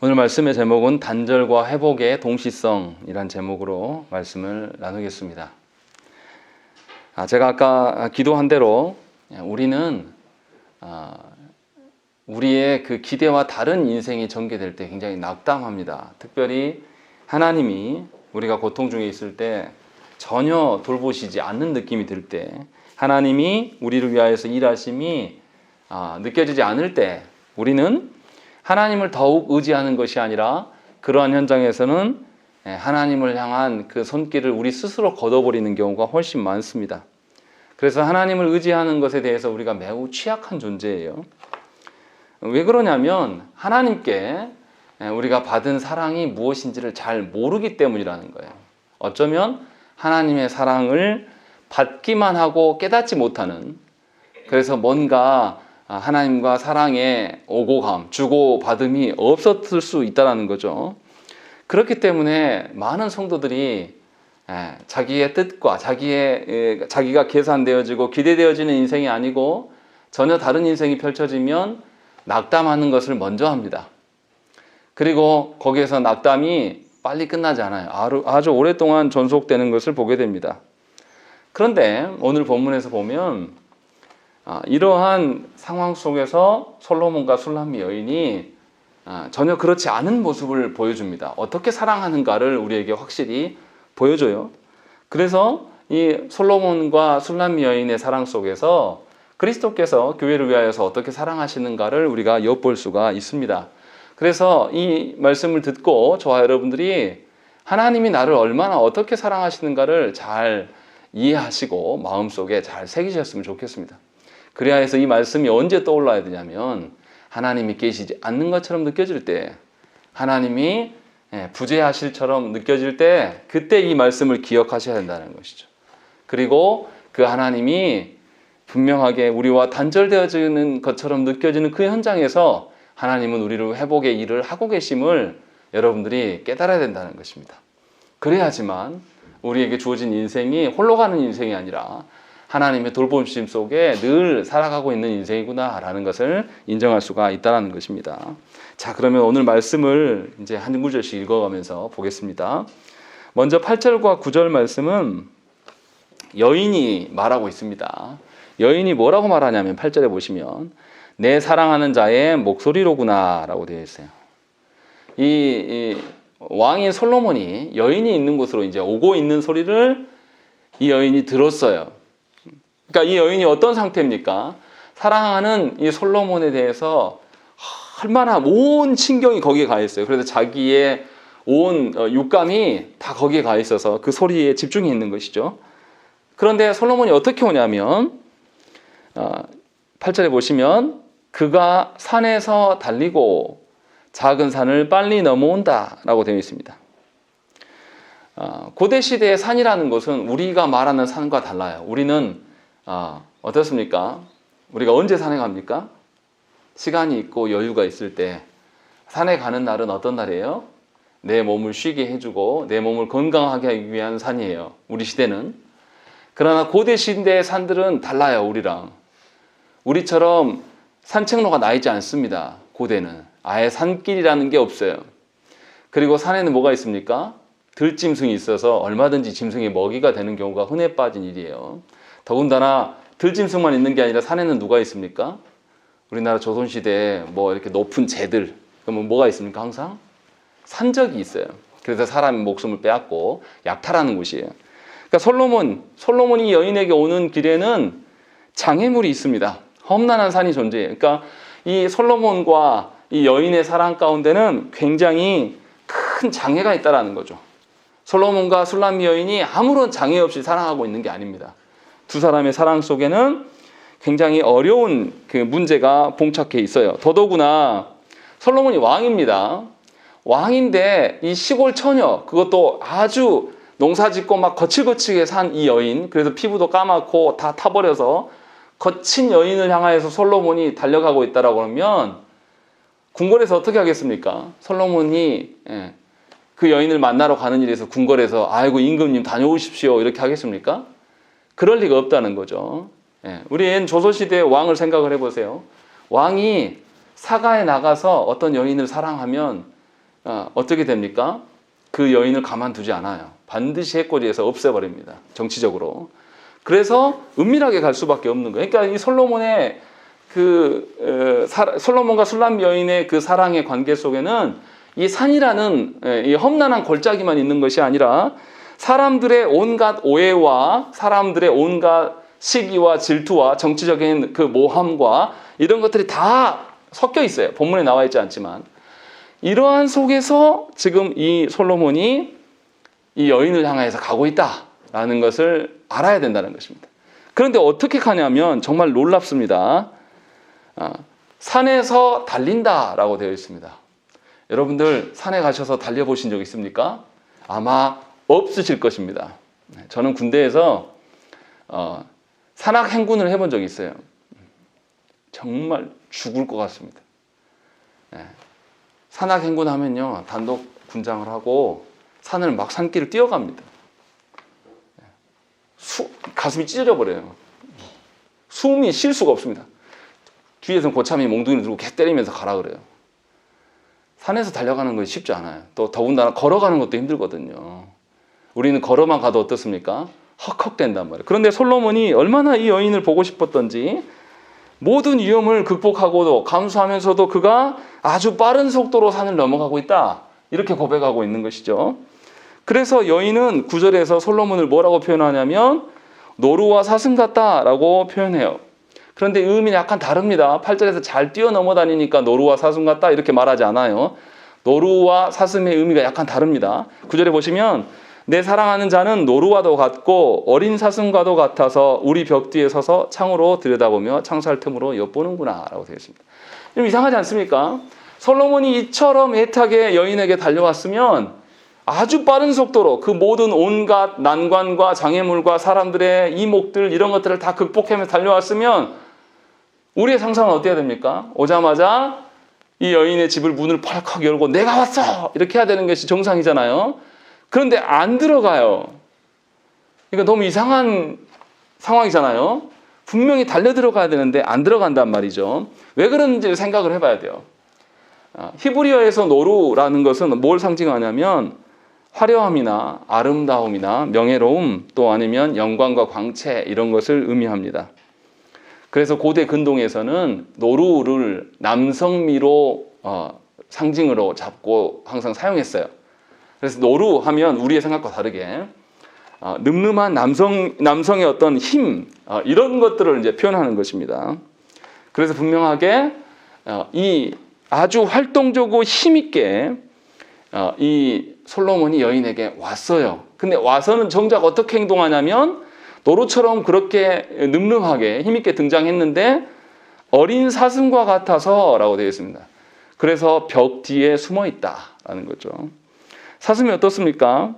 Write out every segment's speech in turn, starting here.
오늘 말씀의 제목은 단절과 회복의 동시성이란 제목으로 말씀을 나누겠습니다. 제가 아까 기도한 대로 우리는 우리의 그 기대와 다른 인생이 전개될 때 굉장히 낙담합니다. 특별히 하나님이 우리가 고통 중에 있을 때 전혀 돌보시지 않는 느낌이 들 때, 하나님이 우리를 위하여서 일하심이 느껴지지 않을 때, 우리는 하나님을 더욱 의지하는 것이 아니라 그러한 현장에서는 하나님을 향한 그 손길을 우리 스스로 걷어버리는 경우가 훨씬 많습니다. 그래서 하나님을 의지하는 것에 대해서 우리가 매우 취약한 존재예요. 왜 그러냐면 하나님께 우리가 받은 사랑이 무엇인지를 잘 모르기 때문이라는 거예요. 어쩌면 하나님의 사랑을 받기만 하고 깨닫지 못하는, 그래서 뭔가 하나님과 사랑의 오고감, 주고받음이 없었을 수 있다는 거죠. 그렇기 때문에 많은 성도들이 자기의 뜻과 자기가 계산되어지고 기대되어지는 인생이 아니고 전혀 다른 인생이 펼쳐지면 낙담하는 것을 먼저 합니다. 그리고 거기에서 낙담이 빨리 끝나지 않아요. 아주 오랫동안 전속되는 것을 보게 됩니다. 그런데 오늘 본문에서 보면 이러한 상황 속에서 솔로몬과 술람미 여인이 전혀 그렇지 않은 모습을 보여줍니다. 어떻게 사랑하는가를 우리에게 확실히 보여줘요. 그래서 이 솔로몬과 술람미 여인의 사랑 속에서 그리스도께서 교회를 위하여서 어떻게 사랑하시는가를 우리가 엿볼 수가 있습니다. 그래서 이 말씀을 듣고 저와 여러분들이 하나님이 나를 얼마나 어떻게 사랑하시는가를 잘 이해하시고 마음속에 잘 새기셨으면 좋겠습니다. 그래야 해서 이 말씀이 언제 떠올라야 되냐면 하나님이 계시지 않는 것처럼 느껴질 때, 하나님이 부재하실처럼 느껴질 때, 그때 이 말씀을 기억하셔야 된다는 것이죠. 그리고 그 하나님이 분명하게 우리와 단절되어지는 것처럼 느껴지는 그 현장에서 하나님은 우리를 회복의 일을 하고 계심을 여러분들이 깨달아야 된다는 것입니다. 그래야지만 우리에게 주어진 인생이 홀로 가는 인생이 아니라 하나님의 돌보심 속에 늘 살아가고 있는 인생이구나라는 것을 인정할 수가 있다는 것입니다. 자, 그러면 오늘 말씀을 이제 한 구절씩 읽어가면서 보겠습니다. 먼저 8절과 9절 말씀은 여인이 말하고 있습니다. 여인이 뭐라고 말하냐면 8절에 보시면 내 사랑하는 자의 목소리로구나 라고 되어 있어요. 이 왕인 솔로몬이 여인이 있는 곳으로 이제 오고 있는 소리를 이 여인이 들었어요. 그러니까 이 여인이 어떤 상태입니까? 사랑하는 이 솔로몬에 대해서 얼마나 온 신경이 거기에 가 있어요. 그래서 자기의 온 육감이 다 거기에 가 있어서 그 소리에 집중해 있는 것이죠. 그런데 솔로몬이 어떻게 오냐면 8절에 보시면 그가 산에서 달리고 작은 산을 빨리 넘어온다 라고 되어 있습니다. 고대 시대의 산이라는 것은 우리가 말하는 산과 달라요. 우리는 어떻습니까? 우리가 언제 산에 갑니까? 시간이 있고 여유가 있을 때 산에 가는 날은 어떤 날이에요? 내 몸을 쉬게 해주고 내 몸을 건강하게 하기 위한 산이에요. 우리 시대는. 그러나 고대 시대의 산들은 달라요. 우리랑. 우리처럼 산책로가 나 있지 않습니다. 고대는. 아예 산길이라는 게 없어요. 그리고 산에는 뭐가 있습니까? 들짐승이 있어서 얼마든지 짐승의 먹이가 되는 경우가 흔해 빠진 일이에요. 더군다나 들짐승만 있는 게 아니라 산에는 누가 있습니까? 우리나라 조선시대에 뭐 이렇게 높은 재들, 그러면 뭐가 있습니까? 항상 산적이 있어요. 그래서 사람의 목숨을 빼앗고 약탈하는 곳이에요. 그러니까 솔로몬이 여인에게 오는 길에는 장애물이 있습니다. 험난한 산이 존재해요. 그러니까 이 솔로몬과 이 여인의 사랑 가운데는 굉장히 큰 장애가 있다는 거죠. 솔로몬과 술람미 여인이 아무런 장애 없이 사랑하고 있는 게 아닙니다. 두 사람의 사랑 속에는 굉장히 어려운 그 문제가 봉착해 있어요. 더더구나 솔로몬이 왕입니다. 왕인데 이 시골 처녀, 그것도 아주 농사짓고 막 거칠거칠게 산 이 여인, 그래서 피부도 까맣고 다 타버려서 거친 여인을 향하여서 솔로몬이 달려가고 있다라고 하면 궁궐에서 어떻게 하겠습니까? 솔로몬이 그 여인을 만나러 가는 일에서 궁궐에서 아이고 임금님 다녀오십시오 이렇게 하겠습니까? 그럴 리가 없다는 거죠. 우리 조선시대의 왕을 생각을 해보세요. 왕이 사가에 나가서 어떤 여인을 사랑하면 어떻게 됩니까? 그 여인을 가만두지 않아요. 반드시 해코지해서 없애버립니다. 정치적으로. 그래서 은밀하게 갈 수밖에 없는 거예요. 그러니까 이 솔로몬의 솔로몬과 술람 여인의 그 사랑의 관계 속에는 이 산이라는 이 험난한 골짜기만 있는 것이 아니라 사람들의 온갖 오해와 사람들의 온갖 시기와 질투와 정치적인 그 모함과 이런 것들이 다 섞여 있어요. 본문에 나와 있지 않지만. 이러한 속에서 지금 이 솔로몬이 이 여인을 향해서 가고 있다라는 것을 알아야 된다는 것입니다. 그런데 어떻게 가냐면 정말 놀랍습니다. 산에서 달린다라고 되어 있습니다. 여러분들 산에 가셔서 달려보신 적 있습니까? 아마 없으실 것입니다. 저는 군대에서 산악 행군을 해본 적이 있어요. 정말 죽을 것 같습니다. 산악 행군하면요, 단독 군장을 하고 산을 막 산길을 뛰어갑니다. 가슴이 찢어져 버려요. 숨이 쉴 수가 없습니다. 뒤에서는 고참이 몽둥이를 들고 개 때리면서 가라 그래요. 산에서 달려가는 것이 쉽지 않아요. 또 더군다나 걸어가는 것도 힘들거든요. 우리는 걸어만 가도 어떻습니까? 헉헉댄단 말이에요. 그런데 솔로몬이 얼마나 이 여인을 보고 싶었던지 모든 위험을 극복하고도 감수하면서도 그가 아주 빠른 속도로 산을 넘어가고 있다. 이렇게 고백하고 있는 것이죠. 그래서 여인은 9절에서 솔로몬을 뭐라고 표현하냐면 노루와 사슴 같다라고 표현해요. 그런데 의미는 약간 다릅니다. 8절에서 잘 뛰어넘어 다니니까 노루와 사슴 같다 이렇게 말하지 않아요. 노루와 사슴의 의미가 약간 다릅니다. 9절에 보시면 내 사랑하는 자는 노루와도 같고 어린 사슴과도 같아서 우리 벽 뒤에 서서 창으로 들여다보며 창살 틈으로 엿보는구나 라고 되어 있습니다. 좀 이상하지 않습니까? 솔로몬이 이처럼 애타게 여인에게 달려왔으면 아주 빠른 속도로 그 모든 온갖 난관과 장애물과 사람들의 이목들 이런 것들을 다 극복하면서 달려왔으면 우리의 상상은 어때야 됩니까? 오자마자 이 여인의 집을 문을 펄컥 열고 내가 왔어! 이렇게 해야 되는 것이 정상이잖아요. 그런데 안 들어가요. 그러니까 너무 이상한 상황이잖아요. 분명히 달려 들어가야 되는데 안 들어간단 말이죠. 왜 그런지를 생각을 해봐야 돼요. 히브리어에서 노루라는 것은 뭘 상징하냐면 화려함이나 아름다움이나 명예로움 또 아니면 영광과 광채 이런 것을 의미합니다. 그래서 고대 근동에서는 노루를 남성미로 상징으로 잡고 항상 사용했어요. 그래서 노루 하면 우리의 생각과 다르게 늠름한 남성의 어떤 힘 이런 것들을 이제 표현하는 것입니다. 그래서 분명하게 이 아주 활동적이고 힘있게 이 솔로몬이 여인에게 왔어요. 근데 와서는 정작 어떻게 행동하냐면 노루처럼 그렇게 늠름하게 힘있게 등장했는데 어린 사슴과 같아서 라고 되어 있습니다. 그래서 벽 뒤에 숨어 있다라는 거죠. 사슴이 어떻습니까?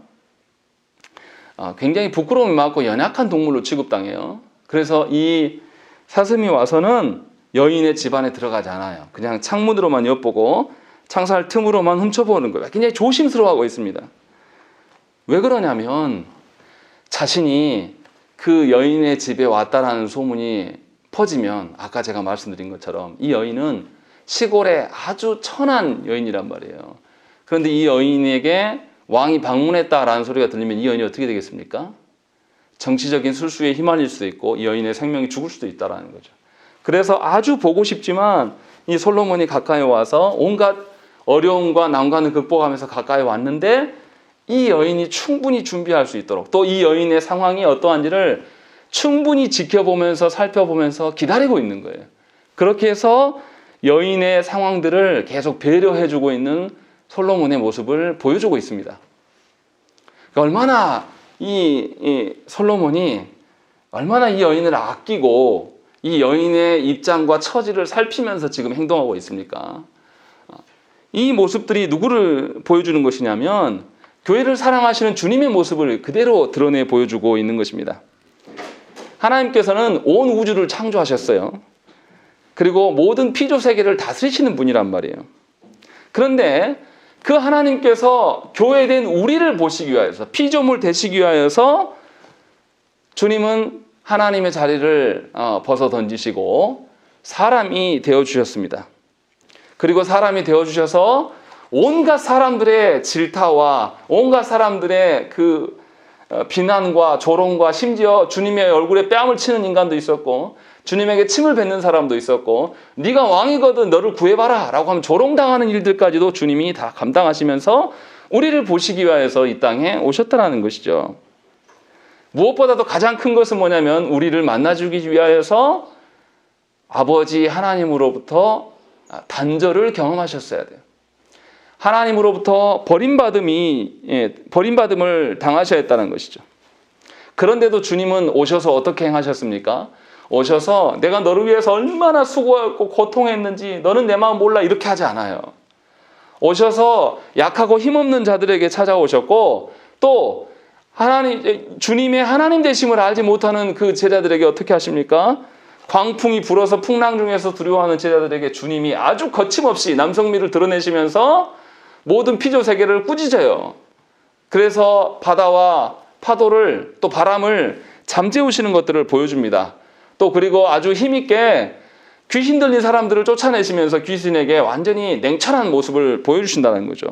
굉장히 부끄러움이 많고 연약한 동물로 취급당해요. 그래서 이 사슴이 와서는 여인의 집 안에 들어가지 않아요. 그냥 창문으로만 엿보고 창살 틈으로만 훔쳐보는 거예요. 굉장히 조심스러워하고 있습니다. 왜 그러냐면 자신이 그 여인의 집에 왔다라는 소문이 퍼지면 아까 제가 말씀드린 것처럼 이 여인은 시골의 아주 천한 여인이란 말이에요. 그런데 이 여인에게 왕이 방문했다라는 소리가 들리면 이 여인이 어떻게 되겠습니까? 정치적인 술수에 휘말릴 수도 있고 이 여인의 생명이 죽을 수도 있다라는 거죠. 그래서 아주 보고 싶지만 이 솔로몬이 가까이 와서 온갖 어려움과 난관을 극복하면서 가까이 왔는데 이 여인이 충분히 준비할 수 있도록 또 이 여인의 상황이 어떠한지를 충분히 지켜보면서 살펴보면서 기다리고 있는 거예요. 그렇게 해서 여인의 상황들을 계속 배려해주고 있는 솔로몬의 모습을 보여주고 있습니다. 그러니까 얼마나 이 솔로몬이 얼마나 이 여인을 아끼고 이 여인의 입장과 처지를 살피면서 지금 행동하고 있습니까? 이 모습들이 누구를 보여주는 것이냐면 교회를 사랑하시는 주님의 모습을 그대로 드러내 보여주고 있는 것입니다. 하나님께서는 온 우주를 창조하셨어요. 그리고 모든 피조 세계를 다스리시는 분이란 말이에요. 그런데 그 하나님께서 교회된 우리를 보시기 위하여서 피조물 되시기 위하여서 주님은 하나님의 자리를 벗어 던지시고 사람이 되어주셨습니다. 그리고 사람이 되어주셔서 온갖 사람들의 질타와 온갖 사람들의 그 비난과 조롱과 심지어 주님의 얼굴에 뺨을 치는 인간도 있었고 주님에게 침을 뱉는 사람도 있었고 네가 왕이거든 너를 구해봐라 라고 하면 조롱당하는 일들까지도 주님이 다 감당하시면서 우리를 보시기 위해서 이 땅에 오셨다는 것이죠. 무엇보다도 가장 큰 것은 뭐냐면 우리를 만나주기 위하여서 아버지 하나님으로부터 단절을 경험하셨어야 돼요. 하나님으로부터 버림받음을 당하셔야 했다는 것이죠. 그런데도 주님은 오셔서 어떻게 행하셨습니까? 오셔서 내가 너를 위해서 얼마나 수고했고 고통했는지 너는 내 마음 몰라 이렇게 하지 않아요. 오셔서 약하고 힘없는 자들에게 찾아오셨고 또 주님의 하나님 되심을 알지 못하는 그 제자들에게 어떻게 하십니까? 광풍이 불어서 풍랑 중에서 두려워하는 제자들에게 주님이 아주 거침없이 남성미를 드러내시면서 모든 피조 세계를 꾸짖어요. 그래서 바다와 파도를 또 바람을 잠재우시는 것들을 보여줍니다. 또 그리고 아주 힘있게 귀신 들린 사람들을 쫓아내시면서 귀신에게 완전히 냉철한 모습을 보여주신다는 거죠.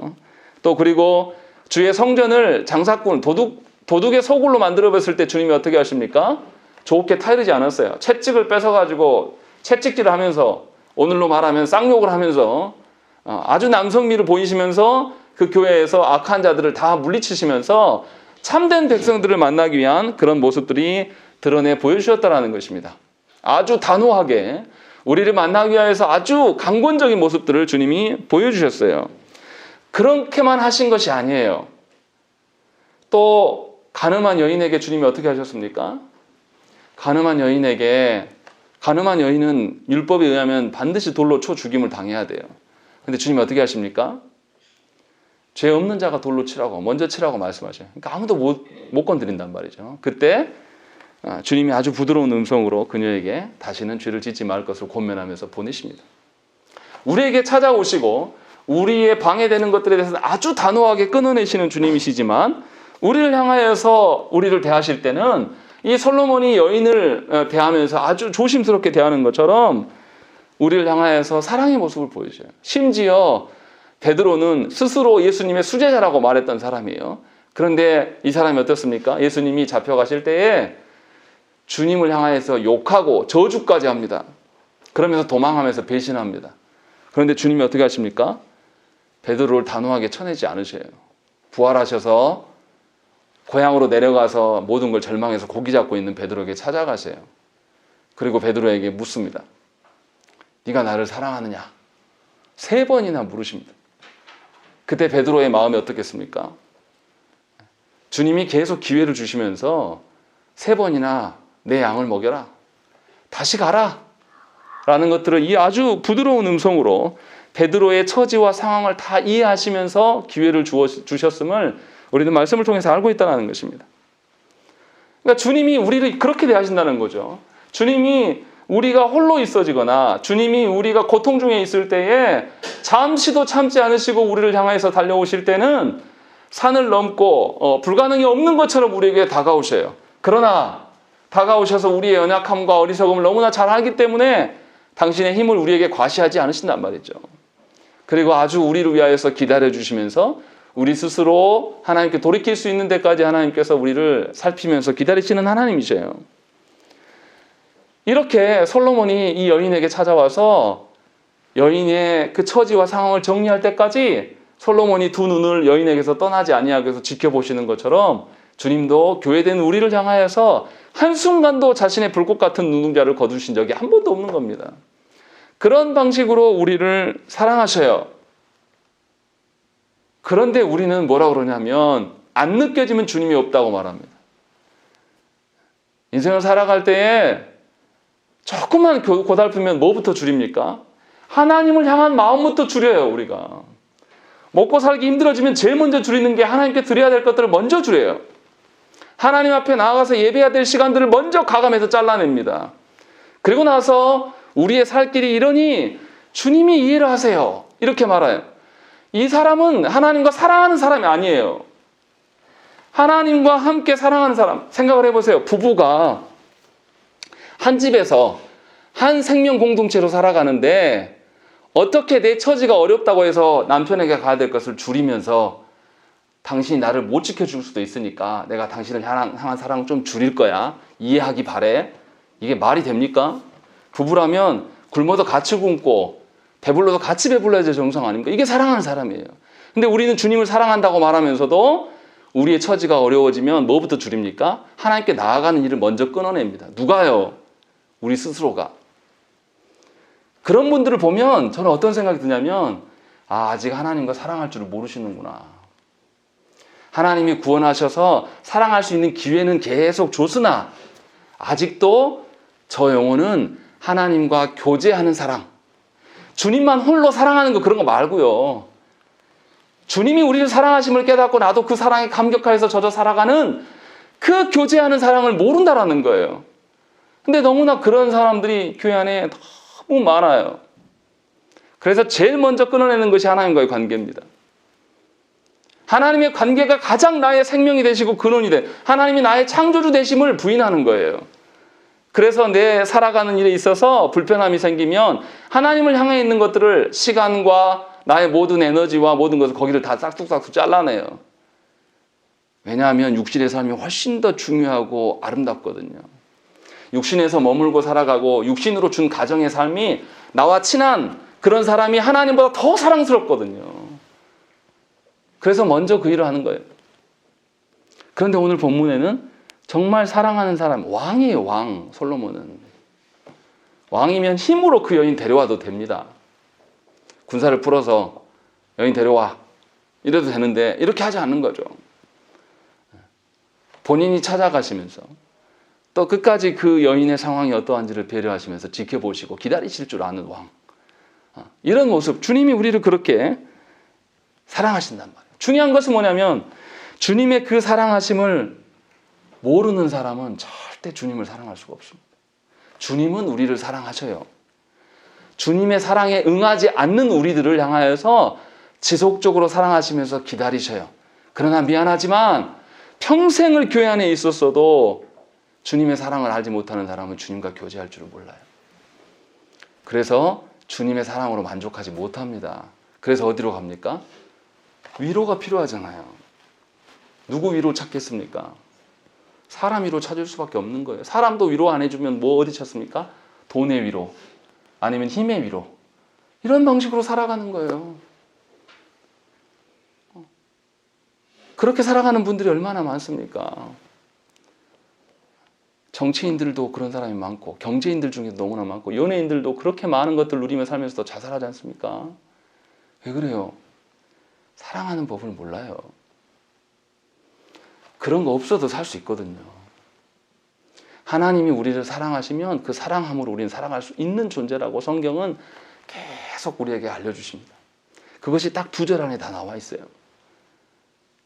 또 그리고 주의 성전을 장사꾼 도둑의 소굴로 만들어봤을 때 주님이 어떻게 하십니까? 좋게 타이르지 않았어요. 채찍을 뺏어가지고 채찍질을 하면서 오늘로 말하면 쌍욕을 하면서 아주 남성미를 보이시면서 그 교회에서 악한 자들을 다 물리치시면서 참된 백성들을 만나기 위한 그런 모습들이 드러내 보여주셨다는 것입니다. 아주 단호하게 우리를 만나기 위해서 아주 강권적인 모습들을 주님이 보여주셨어요. 그렇게만 하신 것이 아니에요. 또 가늠한 여인에게 주님이 어떻게 하셨습니까? 가늠한 여인은 율법에 의하면 반드시 돌로 쳐 죽임을 당해야 돼요. 근데 주님이 어떻게 하십니까? 죄 없는 자가 돌로 치라고 먼저 치라고 말씀하셔요. 그러니까 아무도 못 건드린단 말이죠. 그때 주님이 아주 부드러운 음성으로 그녀에게 다시는 죄를 짓지 말 것을 권면하면서 보내십니다. 우리에게 찾아오시고 우리의 방해되는 것들에 대해서 아주 단호하게 끊어내시는 주님이시지만 우리를 향하여서 우리를 대하실 때는 이 솔로몬이 여인을 대하면서 아주 조심스럽게 대하는 것처럼 우리를 향하여서 사랑의 모습을 보여줘요. 심지어 베드로는 스스로 예수님의 수제자라고 말했던 사람이에요. 그런데 이 사람이 어떻습니까? 예수님이 잡혀가실 때에 주님을 향하여서 욕하고 저주까지 합니다. 그러면서 도망하면서 배신합니다. 그런데 주님이 어떻게 하십니까? 베드로를 단호하게 쳐내지 않으셔요. 부활하셔서 고향으로 내려가서 모든 걸 절망해서 고기 잡고 있는 베드로에게 찾아가세요. 그리고 베드로에게 묻습니다. 네가 나를 사랑하느냐? 3번이나 물으십니다. 그때 베드로의 마음이 어떻겠습니까? 주님이 계속 기회를 주시면서 3번이나 내 양을 먹여라. 다시 가라. 라는 것들을 이 아주 부드러운 음성으로 베드로의 처지와 상황을 다 이해하시면서 기회를 주셨음을 우리는 말씀을 통해서 알고 있다는 것입니다. 그러니까 주님이 우리를 그렇게 대하신다는 거죠. 주님이 우리가 홀로 있어지거나 주님이 우리가 고통 중에 있을 때에 잠시도 참지 않으시고 우리를 향해서 달려오실 때는 산을 넘고 불가능이 없는 것처럼 우리에게 다가오셔요. 그러나 다가오셔서 우리의 연약함과 어리석음을 너무나 잘 알기 때문에 당신의 힘을 우리에게 과시하지 않으신단 말이죠. 그리고 아주 우리를 위하여서 기다려주시면서 우리 스스로 하나님께 돌이킬 수 있는 데까지 하나님께서 우리를 살피면서 기다리시는 하나님이세요. 이렇게 솔로몬이 이 여인에게 찾아와서 여인의 그 처지와 상황을 정리할 때까지 솔로몬이 두 눈을 여인에게서 떠나지 아니하게 해서 지켜보시는 것처럼 주님도 교회된 우리를 향하여서 한순간도 자신의 불꽃 같은 눈동자를 거두신 적이 한 번도 없는 겁니다. 그런 방식으로 우리를 사랑하셔요. 그런데 우리는 뭐라 그러냐면 안 느껴지면 주님이 없다고 말합니다. 인생을 살아갈 때에 조금만 고달프면 뭐부터 줄입니까? 하나님을 향한 마음부터 줄여요. 우리가 먹고 살기 힘들어지면 제일 먼저 줄이는 게 하나님께 드려야 될 것들을 먼저 줄여요. 하나님 앞에 나아가서 예배해야 될 시간들을 먼저 가감해서 잘라냅니다. 그리고 나서 우리의 살 길이 이러니 주님이 이해를 하세요. 이렇게 말해요. 이 사람은 하나님과 사랑하는 사람이 아니에요. 하나님과 함께 사랑하는 사람. 생각을 해보세요. 부부가 한 집에서 한 생명 공동체로 살아가는데 어떻게 내 처지가 어렵다고 해서 남편에게 가야 될 것을 줄이면서 당신이 나를 못 지켜줄 수도 있으니까 내가 당신을 향한 사랑을 좀 줄일 거야. 이해하기 바래. 이게 말이 됩니까? 부부라면 굶어도 같이 굶고 배불러도 같이 배불러야 될 정상 아닙니까? 이게 사랑하는 사람이에요. 근데 우리는 주님을 사랑한다고 말하면서도 우리의 처지가 어려워지면 뭐부터 줄입니까? 하나님께 나아가는 일을 먼저 끊어냅니다. 누가요? 우리 스스로가. 그런 분들을 보면 저는 어떤 생각이 드냐면 아직 하나님과 사랑할 줄을 모르시는구나. 하나님이 구원하셔서 사랑할 수 있는 기회는 계속 줬으나 아직도 저 영혼은 하나님과 교제하는 사랑. 주님만 홀로 사랑하는 거 그런 거 말고요. 주님이 우리를 사랑하심을 깨닫고 나도 그 사랑에 감격하여서 젖어 살아가는 그 교제하는 사랑을 모른다라는 거예요. 근데 너무나 그런 사람들이 교회 안에 너무 많아요. 그래서 제일 먼저 끊어내는 것이 하나님과의 관계입니다. 하나님의 관계가 가장 나의 생명이 되시고 근원이 돼. 하나님이 나의 창조주 되심을 부인하는 거예요. 그래서 내 살아가는 일에 있어서 불편함이 생기면 하나님을 향해 있는 것들을 시간과 나의 모든 에너지와 모든 것을 거기를 다 싹둑싹둑 잘라내요. 왜냐하면 육신의 삶이 훨씬 더 중요하고 아름답거든요. 육신에서 머물고 살아가고 육신으로 준 가정의 삶이 나와 친한 그런 사람이 하나님보다 더 사랑스럽거든요. 그래서 먼저 그 일을 하는 거예요. 그런데 오늘 본문에는 정말 사랑하는 사람, 왕이에요, 왕. 솔로몬은. 왕이면 힘으로 그 여인 데려와도 됩니다. 군사를 풀어서 여인 데려와. 이래도 되는데 이렇게 하지 않는 거죠. 본인이 찾아가시면서 또 끝까지 그 여인의 상황이 어떠한지를 배려하시면서 지켜보시고 기다리실 줄 아는 왕. 이런 모습, 주님이 우리를 그렇게 사랑하신단 말이에요. 중요한 것은 뭐냐면 주님의 그 사랑하심을 모르는 사람은 절대 주님을 사랑할 수가 없습니다. 주님은 우리를 사랑하셔요. 주님의 사랑에 응하지 않는 우리들을 향하여서 지속적으로 사랑하시면서 기다리셔요. 그러나 미안하지만 평생을 교회 안에 있었어도 주님의 사랑을 알지 못하는 사람은 주님과 교제할 줄을 몰라요. 그래서 주님의 사랑으로 만족하지 못합니다. 그래서 어디로 갑니까? 위로가 필요하잖아요. 누구 위로 찾겠습니까? 사람 위로 찾을 수밖에 없는 거예요. 사람도 위로 안 해주면 뭐 어디 찾습니까? 돈의 위로, 아니면 힘의 위로. 이런 방식으로 살아가는 거예요. 그렇게 살아가는 분들이 얼마나 많습니까? 정치인들도 그런 사람이 많고 경제인들 중에도 너무나 많고 연예인들도 그렇게 많은 것들 누리며 살면서도 자살하지 않습니까? 왜 그래요? 사랑하는 법을 몰라요. 그런 거 없어도 살 수 있거든요. 하나님이 우리를 사랑하시면 그 사랑함으로 우리는 살아갈 수 있는 존재라고 성경은 계속 우리에게 알려주십니다. 그것이 딱 2절 안에 다 나와 있어요.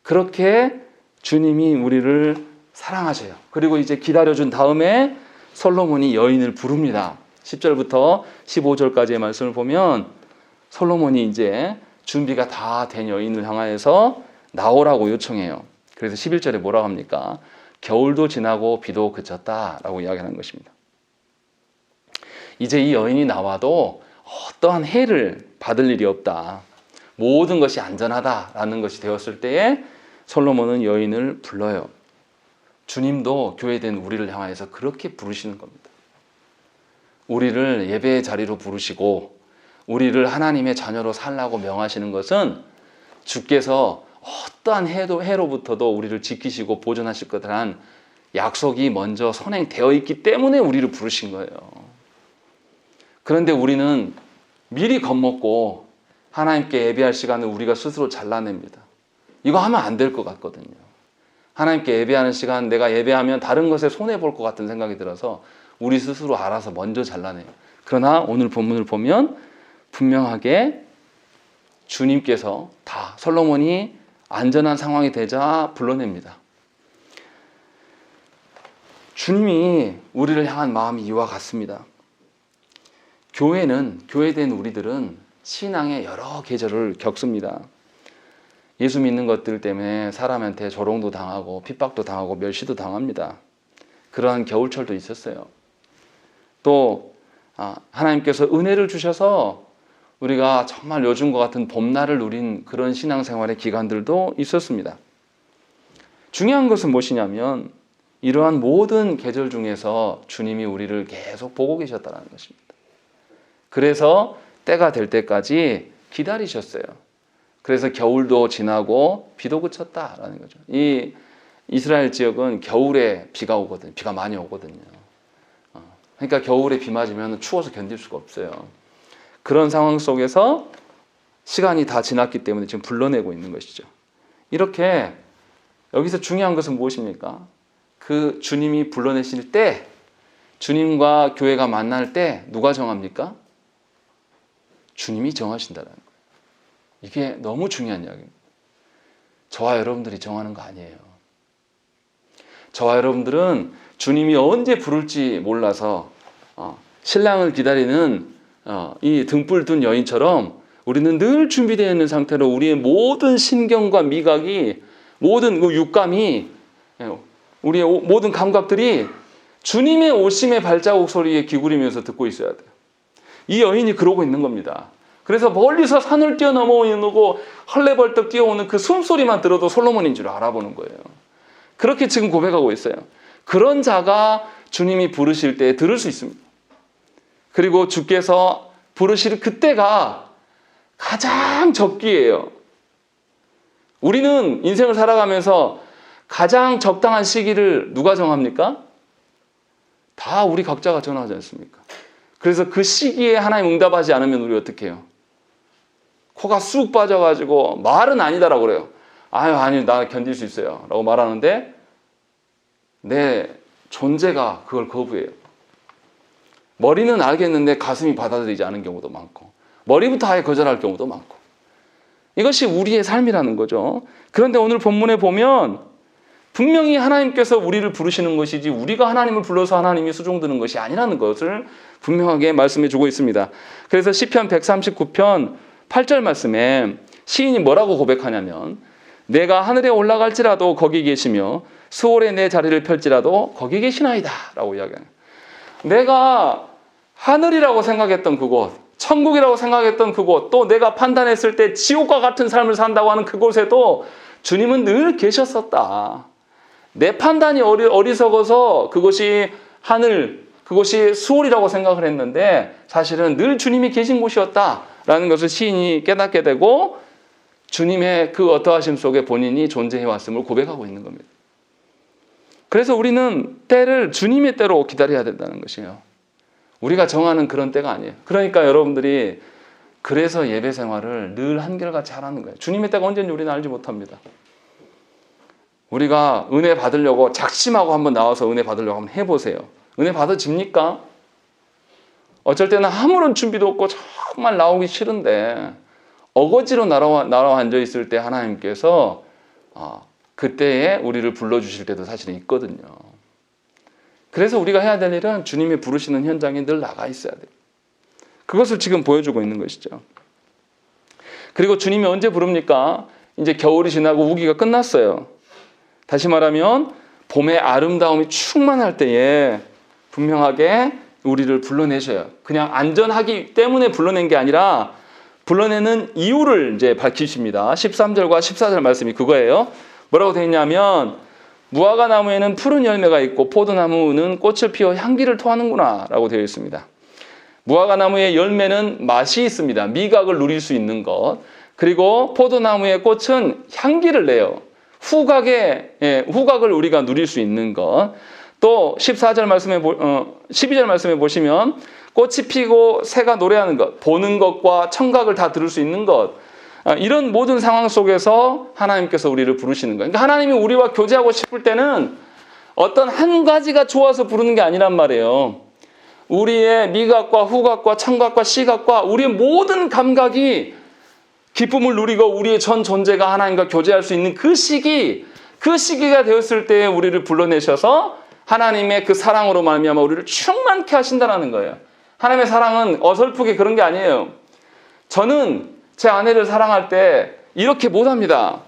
그렇게 주님이 우리를 사랑하셔요. 그리고 이제 기다려준 다음에 솔로몬이 여인을 부릅니다. 10절부터 15절까지의 말씀을 보면 솔로몬이 이제 준비가 다 된 여인을 향하여서 나오라고 요청해요. 그래서 11절에 뭐라고 합니까? 겨울도 지나고 비도 그쳤다라고 이야기하는 것입니다. 이제 이 여인이 나와도 어떠한 해를 받을 일이 없다. 모든 것이 안전하다라는 것이 되었을 때에 솔로몬은 여인을 불러요. 주님도 교회된 우리를 향하여서 그렇게 부르시는 겁니다. 우리를 예배의 자리로 부르시고 우리를 하나님의 자녀로 살라고 명하시는 것은 주께서 어떠한 해로부터도 우리를 지키시고 보존하실 거라는 약속이 먼저 선행되어 있기 때문에 우리를 부르신 거예요. 그런데 우리는 미리 겁먹고 하나님께 예배할 시간을 우리가 스스로 잘라냅니다. 이거 하면 안 될 것 같거든요. 하나님께 예배하는 시간 내가 예배하면 다른 것에 손해볼 것 같은 생각이 들어서 우리 스스로 알아서 먼저 잘라내요. 그러나 오늘 본문을 보면 분명하게 주님께서 다 솔로몬이 안전한 상황이 되자 불러냅니다. 주님이 우리를 향한 마음이 이와 같습니다. 교회된 우리들은 신앙의 여러 계절을 겪습니다. 예수 믿는 것들 때문에 사람한테 조롱도 당하고 핍박도 당하고 멸시도 당합니다. 그러한 겨울철도 있었어요. 또 하나님께서 은혜를 주셔서 우리가 정말 요즘과 같은 봄날을 누린 그런 신앙생활의 기간들도 있었습니다. 중요한 것은 무엇이냐면 이러한 모든 계절 중에서 주님이 우리를 계속 보고 계셨다는 것입니다. 그래서 때가 될 때까지 기다리셨어요. 그래서 겨울도 지나고 비도 그쳤다라는 거죠. 이 이스라엘 지역은 겨울에 비가 오거든요. 비가 많이 오거든요. 그러니까 겨울에 비 맞으면 추워서 견딜 수가 없어요. 그런 상황 속에서 시간이 다 지났기 때문에 지금 불러내고 있는 것이죠. 이렇게 여기서 중요한 것은 무엇입니까? 그 주님이 불러내실 때, 주님과 교회가 만날 때 누가 정합니까? 주님이 정하신다는 거예요. 이게 너무 중요한 이야기입니다. 저와 여러분들이 정하는 거 아니에요. 저와 여러분들은 주님이 언제 부를지 몰라서 신랑을 기다리는 이 등불 둔 여인처럼 우리는 늘 준비되어 있는 상태로 우리의 모든 신경과 미각이, 모든 그 육감이, 우리의 모든 감각들이 주님의 오심의 발자국 소리에 기울이면서 듣고 있어야 돼요. 이 여인이 그러고 있는 겁니다. 그래서 멀리서 산을 뛰어넘어오고 헐레벌떡 뛰어오는 그 숨소리만 들어도 솔로몬인 줄 알아보는 거예요. 그렇게 지금 고백하고 있어요. 그런 자가 주님이 부르실 때 들을 수 있습니다. 그리고 주께서 부르실 그때가 가장 적기예요. 우리는 인생을 살아가면서 가장 적당한 시기를 누가 정합니까? 다 우리 각자가 정하지 않습니까? 그래서 그 시기에 하나님 응답하지 않으면 우리 어떻게 해요? 코가 쑥 빠져가지고 말은 아니다라고 그래요. 아니 나 견딜 수 있어요 라고 말하는데 내 존재가 그걸 거부해요. 머리는 알겠는데 가슴이 받아들이지 않은 경우도 많고, 머리부터 아예 거절할 경우도 많고, 이것이 우리의 삶이라는 거죠. 그런데 오늘 본문에 보면 분명히 하나님께서 우리를 부르시는 것이지 우리가 하나님을 불러서 하나님이 수종드는 것이 아니라는 것을 분명하게 말씀해 주고 있습니다. 그래서 시편 139편 8절 말씀에 시인이 뭐라고 고백하냐면, 내가 하늘에 올라갈지라도 거기 계시며 수월에 내 자리를 펼지라도 거기 계시나이다 라고 이야기해요. 내가 하늘이라고 생각했던 그곳, 천국이라고 생각했던 그곳, 또 내가 판단했을 때 지옥과 같은 삶을 산다고 하는 그곳에도 주님은 늘 계셨었다. 내 판단이 어리석어서 그것이 하늘, 그것이 수월이라고 생각을 했는데 사실은 늘 주님이 계신 곳이었다라는 것을 시인이 깨닫게 되고 주님의 그 어떠하심 속에 본인이 존재해왔음을 고백하고 있는 겁니다. 그래서 우리는 때를 주님의 때로 기다려야 된다는 것이에요. 우리가 정하는 그런 때가 아니에요. 그러니까 여러분들이 그래서 예배 생활을 늘 한결같이 하라는 거예요. 주님의 때가 언제인지 우리는 알지 못합니다. 우리가 은혜 받으려고 작심하고 한번 나와서 은혜 받으려고 한번 해보세요. 은혜 받아집니까? 어쩔 때는 아무런 준비도 없고 정말 나오기 싫은데 어거지로 나라와 앉아있을 때 하나님께서 그때에 우리를 불러주실 때도 사실은 있거든요. 그래서 우리가 해야 될 일은 주님이 부르시는 현장에 늘 나가 있어야 돼요. 그것을 지금 보여주고 있는 것이죠. 그리고 주님이 언제 부릅니까? 이제 겨울이 지나고 우기가 끝났어요. 다시 말하면 봄의 아름다움이 충만할 때에 분명하게 우리를 불러내셔요. 그냥 안전하기 때문에 불러낸 게 아니라 불러내는 이유를 이제 밝히십니다. 13절과 14절 말씀이 그거예요. 뭐라고 되어 있냐면, 무화과 나무에는 푸른 열매가 있고 포도나무는 꽃을 피워 향기를 토하는구나 라고 되어 있습니다. 무화과 나무의 열매는 맛이 있습니다. 미각을 누릴 수 있는 것. 그리고 포도나무의 꽃은 향기를 내요. 후각을 우리가 누릴 수 있는 것. 또 12절 말씀에 보시면 꽃이 피고 새가 노래하는 것, 보는 것과 청각을 다 들을 수 있는 것, 이런 모든 상황 속에서 하나님께서 우리를 부르시는 거예요. 그러니까 하나님이 우리와 교제하고 싶을 때는 어떤 한 가지가 좋아서 부르는 게 아니란 말이에요. 우리의 미각과 후각과 청각과 시각과 우리의 모든 감각이 기쁨을 누리고 우리의 전 존재가 하나님과 교제할 수 있는 그 시기가 되었을 때에 우리를 불러내셔서 하나님의 그 사랑으로 말미암아 우리를 충만케 하신다는 거예요. 하나님의 사랑은 어설프게 그런 게 아니에요. 저는 제 아내를 사랑할 때 이렇게 못합니다.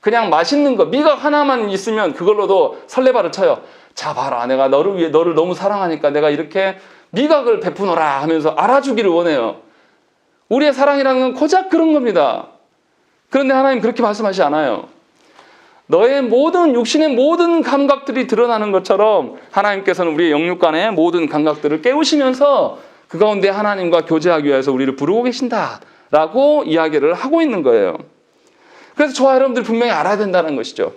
그냥 맛있는 거, 미각 하나만 있으면 그걸로도 설레발을 쳐요. 자 봐라, 내가 너를 위해 너를 너무 사랑하니까 내가 이렇게 미각을 베푸노라 하면서 알아주기를 원해요. 우리의 사랑이라는 건 고작 그런 겁니다. 그런데 하나님 그렇게 말씀하시지 않아요. 너의 모든 육신의 모든 감각들이 드러나는 것처럼 하나님께서는 우리의 영육간의 모든 감각들을 깨우시면서 그 가운데 하나님과 교제하기 위해서 우리를 부르고 계신다라고 이야기를 하고 있는 거예요. 그래서 저와 여러분들이 분명히 알아야 된다는 것이죠.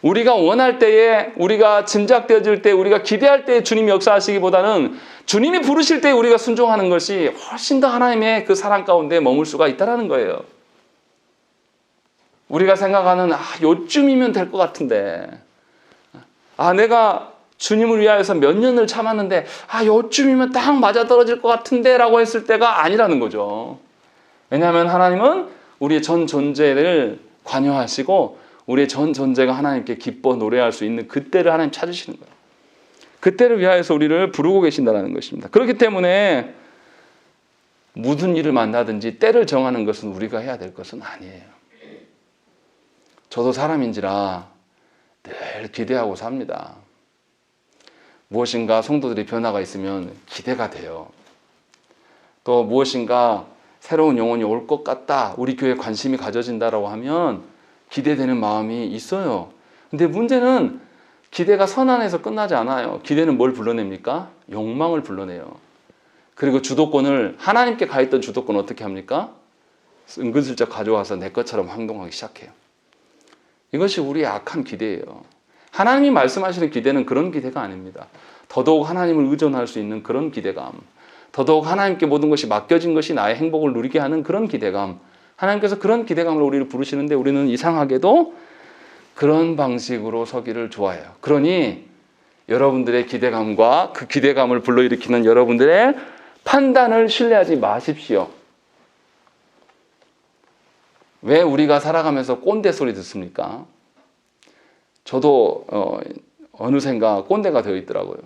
우리가 원할 때에, 우리가 짐작되어질 때, 우리가 기대할 때에 주님이 역사하시기보다는 주님이 부르실 때 우리가 순종하는 것이 훨씬 더 하나님의 그 사랑 가운데 머물 수가 있다는 거예요. 우리가 생각하는 요쯤이면 될 것 같은데, 내가 주님을 위하여서 몇 년을 참았는데 요쯤이면 딱 맞아떨어질 것 같은데 라고 했을 때가 아니라는 거죠. 왜냐하면 하나님은 우리의 전 존재를 관여하시고 우리의 전 존재가 하나님께 기뻐 노래할 수 있는 그때를 하나님 찾으시는 거예요. 그때를 위하여서 우리를 부르고 계신다는 것입니다. 그렇기 때문에 무슨 일을 만나든지 때를 정하는 것은 우리가 해야 될 것은 아니에요. 저도 사람인지라 늘 기대하고 삽니다. 무엇인가 성도들의 변화가 있으면 기대가 돼요. 또 무엇인가 새로운 영혼이 올 것 같다, 우리 교회에 관심이 가져진다라고 하면 기대되는 마음이 있어요. 근데 문제는 기대가 선안에서 끝나지 않아요. 기대는 뭘 불러냅니까? 욕망을 불러내요. 그리고 주도권을, 하나님께 가 있던 주도권을 어떻게 합니까? 은근슬쩍 가져와서 내 것처럼 행동하기 시작해요. 이것이 우리의 악한 기대예요. 하나님이 말씀하시는 기대는 그런 기대가 아닙니다. 더더욱 하나님을 의존할 수 있는 그런 기대감, 더더욱 하나님께 모든 것이 맡겨진 것이 나의 행복을 누리게 하는 그런 기대감, 하나님께서 그런 기대감으로 우리를 부르시는데 우리는 이상하게도 그런 방식으로 서기를 좋아해요. 그러니 여러분들의 기대감과 그 기대감을 불러일으키는 여러분들의 판단을 신뢰하지 마십시오. 왜 우리가 살아가면서 꼰대 소리 듣습니까? 저도 어느샌가 꼰대가 되어 있더라고요.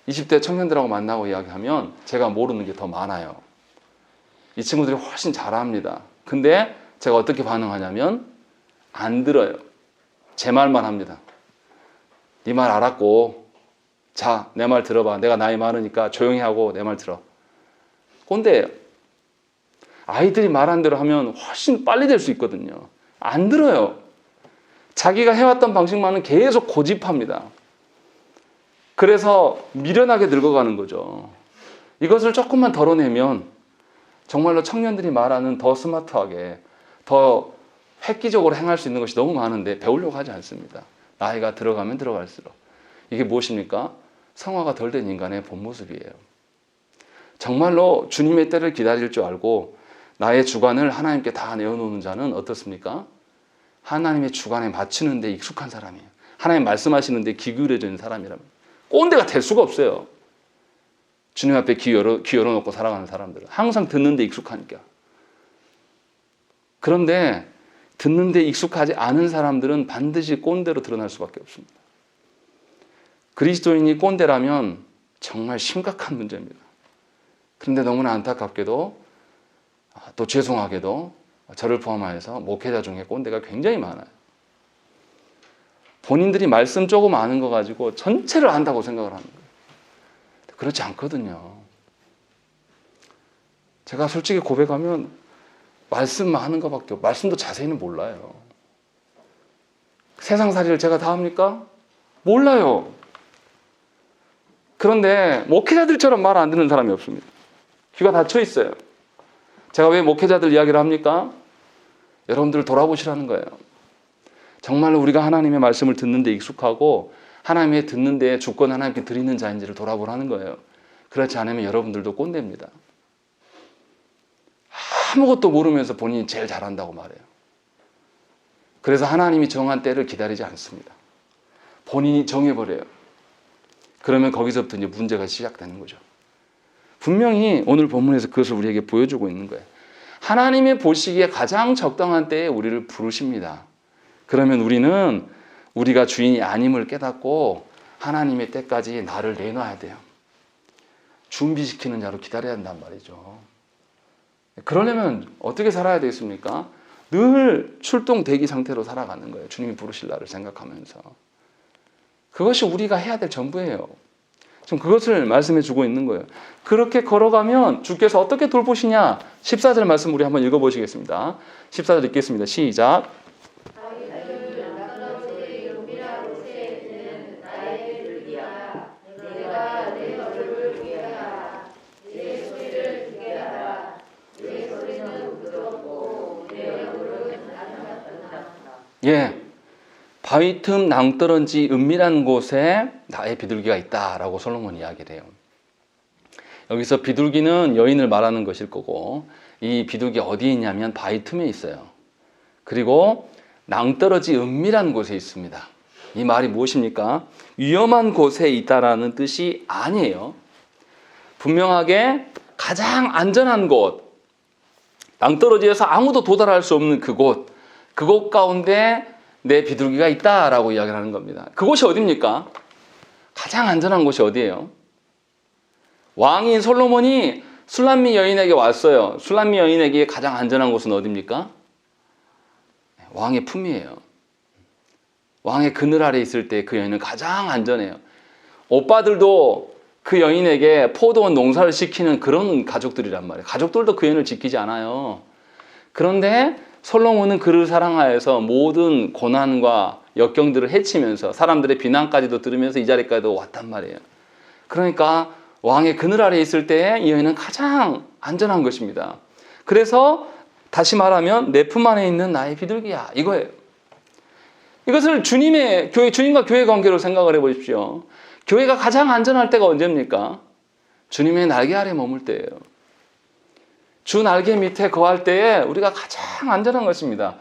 20대 청년들하고 만나고 이야기하면 제가 모르는 게 더 많아요. 이 친구들이 훨씬 잘합니다. 근데 제가 어떻게 반응하냐면 안 들어요. 제 말만 합니다. 네 말 알았고, 자, 내 말 들어봐. 내가 나이 많으니까 조용히 하고 내 말 들어. 꼰대예요. 아이들이 말한 대로 하면 훨씬 빨리 될 수 있거든요. 안 들어요. 자기가 해왔던 방식만은 계속 고집합니다. 그래서 미련하게 늙어가는 거죠. 이것을 조금만 덜어내면 정말로 청년들이 말하는 더 스마트하게, 더 획기적으로 행할 수 있는 것이 너무 많은데 배우려고 하지 않습니다. 나이가 들어가면 들어갈수록. 이게 무엇입니까? 성화가 덜 된 인간의 본 모습이에요. 정말로 주님의 때를 기다릴 줄 알고 나의 주관을 하나님께 다 내어놓는 자는 어떻습니까? 하나님의 주관에 맞추는 데 익숙한 사람이에요. 하나님 말씀하시는 데 귀 기울여져 있는 사람이라면 꼰대가 될 수가 없어요. 주님 앞에 귀 열어놓고 살아가는 사람들은 항상 듣는 데 익숙하니까. 그런데 듣는 데 익숙하지 않은 사람들은 반드시 꼰대로 드러날 수밖에 없습니다. 그리스도인이 꼰대라면 정말 심각한 문제입니다. 그런데 너무나 안타깝게도 또 죄송하게도 저를 포함하여서 목회자 중에 꼰대가 굉장히 많아요. 본인들이 말씀 조금 아는 거 가지고 전체를 안다고 생각을 하는 거예요. 그렇지 않거든요. 제가 솔직히 고백하면 말씀만 하는 것밖에 없고 말씀도 자세히는 몰라요. 세상살이를 제가 다 합니까? 몰라요. 그런데 목회자들처럼 말 안 듣는 사람이 없습니다. 귀가 닫혀 있어요. 제가 왜 목회자들 이야기를 합니까? 여러분들 돌아보시라는 거예요. 정말로 우리가 하나님의 말씀을 듣는 데 익숙하고 하나님의 듣는 데 주권 하나님께 드리는 자인지를 돌아보라는 거예요. 그렇지 않으면 여러분들도 꼰대입니다. 아무것도 모르면서 본인이 제일 잘한다고 말해요. 그래서 하나님이 정한 때를 기다리지 않습니다. 본인이 정해버려요. 그러면 거기서부터 이제 문제가 시작되는 거죠. 분명히 오늘 본문에서 그것을 우리에게 보여주고 있는 거예요. 하나님의 보시기에 가장 적당한 때에 우리를 부르십니다. 그러면 우리는 우리가 주인이 아님을 깨닫고 하나님의 때까지 나를 내놔야 돼요. 준비시키는 자로 기다려야 한단 말이죠. 그러려면 어떻게 살아야 되겠습니까? 늘 출동 대기 상태로 살아가는 거예요. 주님이 부르실 날을 생각하면서. 그것이 우리가 해야 될 전부예요. 지금 그것을 말씀해 주고 있는 거예요. 그렇게 걸어가면 주께서 어떻게 돌보시냐? 14절 말씀 우리 한번 읽어보시겠습니다. 14절 읽겠습니다. 시작. 예, 바위 틈 낭떠러지 은밀한 곳에 나의 비둘기가 있다라고 솔로몬이 이야기를 해요. 여기서 비둘기는 여인을 말하는 것일 거고, 이 비둘기 어디에 있냐면 바위 틈에 있어요. 그리고 낭떠러지 은밀한 곳에 있습니다. 이 말이 무엇입니까? 위험한 곳에 있다라는 뜻이 아니에요. 분명하게 가장 안전한 곳, 낭떠러지에서 아무도 도달할 수 없는 그곳 가운데 내 비둘기가 있다라고 이야기를 하는 겁니다. 그곳이 어디입니까? 가장 안전한 곳이 어디예요? 왕인 솔로몬이 술람미 여인에게 왔어요. 술람미 여인에게 가장 안전한 곳은 어디입니까? 왕의 품이에요. 왕의 그늘 아래 있을 때 그 여인은 가장 안전해요. 오빠들도 그 여인에게 포도원 농사를 시키는 그런 가족들이란 말이에요. 가족들도 그 여인을 지키지 않아요. 그런데 솔로몬은 그를 사랑하여서 모든 고난과 역경들을 헤치면서 사람들의 비난까지도 들으면서 이 자리까지도 왔단 말이에요. 그러니까 왕의 그늘 아래 있을 때 이 여인은 가장 안전한 것입니다. 그래서 다시 말하면 내 품 안에 있는 나의 비둘기야, 이거예요. 이것을 주님과 교회 관계로 생각을 해보십시오. 교회가 가장 안전할 때가 언제입니까? 주님의 날개 아래 머물 때예요. 주 날개 밑에 거할 때에 우리가 가장 안전한 것입니다.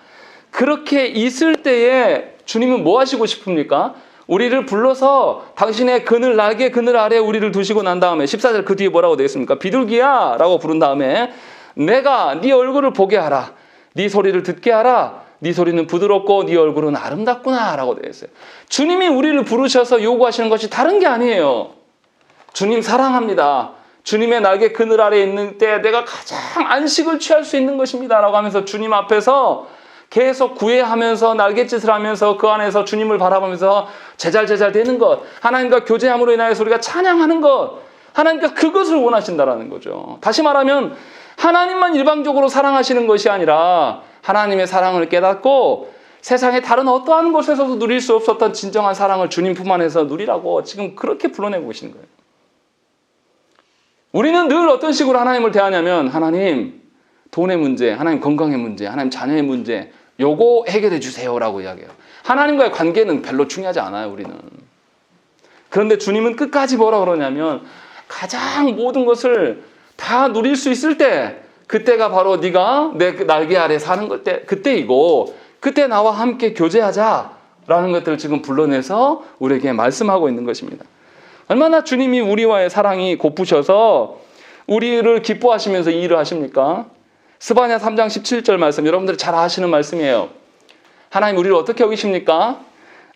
그렇게 있을 때에 주님은 뭐 하시고 싶습니까? 우리를 불러서 당신의 날개 그늘 아래 우리를 두시고 난 다음에 14절 그 뒤에 뭐라고 되어 있습니까? 비둘기야 라고 부른 다음에 내가 네 얼굴을 보게 하라. 네 소리를 듣게 하라. 네 소리는 부드럽고 네 얼굴은 아름답구나 라고 되어 있어요. 주님이 우리를 부르셔서 요구하시는 것이 다른 게 아니에요. 주님 사랑합니다. 주님의 날개 그늘 아래 있는 때 내가 가장 안식을 취할 수 있는 것입니다 라고 하면서 주님 앞에서 계속 구애하면서 날갯짓을 하면서 그 안에서 주님을 바라보면서 제잘제잘 되는 것, 하나님과 교제함으로 인하여서 우리가 찬양하는 것, 하나님께서 그것을 원하신다라는 거죠. 다시 말하면 하나님만 일방적으로 사랑하시는 것이 아니라 하나님의 사랑을 깨닫고 세상의 다른 어떠한 곳에서도 누릴 수 없었던 진정한 사랑을 주님 품 안에서 누리라고 지금 그렇게 불러내고 계시는 거예요. 우리는 늘 어떤 식으로 하나님을 대하냐면 하나님 돈의 문제, 하나님 건강의 문제, 하나님 자녀의 문제 요거 해결해 주세요라고 이야기해요. 하나님과의 관계는 별로 중요하지 않아요. 우리는. 그런데 주님은 끝까지 뭐라 그러냐면 가장 모든 것을 다 누릴 수 있을 때 그때가 바로 네가 내 날개 아래 사는 그때이고 그때 나와 함께 교제하자라는 것들을 지금 불러내서 우리에게 말씀하고 있는 것입니다. 얼마나 주님이 우리와의 사랑이 고프셔서 우리를 기뻐하시면서 이 일을 하십니까? 스바냐 3장 17절 말씀 여러분들이 잘 아시는 말씀이에요. 하나님 우리를 어떻게 여기십니까?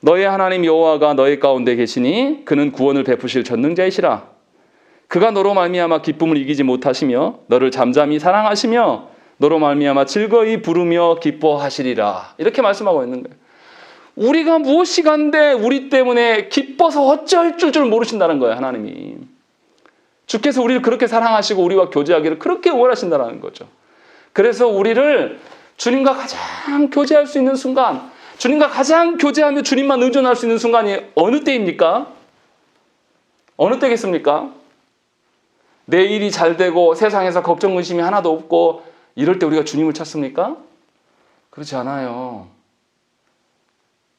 너의 하나님 여호와가 너희 가운데 계시니 그는 구원을 베푸실 전능자이시라. 그가 너로 말미암아 기쁨을 이기지 못하시며 너를 잠잠히 사랑하시며 너로 말미암아 즐거이 부르며 기뻐하시리라. 이렇게 말씀하고 있는 거예요. 우리가 무엇이 간데 우리 때문에 기뻐서 어쩔 줄 모르신다는 거예요. 하나님이. 주께서 우리를 그렇게 사랑하시고 우리와 교제하기를 그렇게 원하신다는 거죠. 그래서 우리를 주님과 가장 교제할 수 있는 순간, 주님과 가장 교제하며 주님만 의존할 수 있는 순간이 어느 때입니까? 어느 때겠습니까? 내 일이 잘 되고 세상에서 걱정 의심이 하나도 없고 이럴 때 우리가 주님을 찾습니까? 그렇지 않아요.